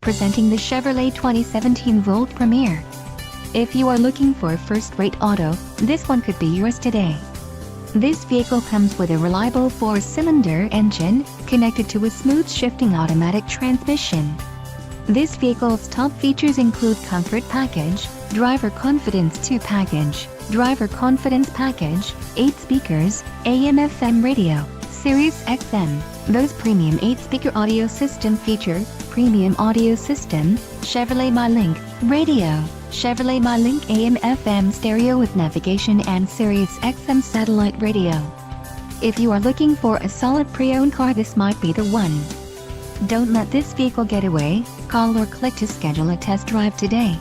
Presenting the Chevrolet 2017 Volt Premier. If you are looking for a first-rate auto, this one could be yours today. This vehicle comes with a reliable 4-cylinder engine, connected to a smooth shifting automatic transmission. This vehicle's top features include Comfort Package, Driver Confidence 2 Package, Driver Confidence Package, 8 speakers, AM/FM radio, Sirius XM, Bose Premium 8-speaker audio system feature, Premium audio system, Chevrolet MyLink, radio, Chevrolet MyLink AM/FM stereo with navigation and Sirius XM satellite radio. If you are looking for a solid pre-owned car, this might be the one. Don't let this vehicle get away. Call or click to schedule a test drive today.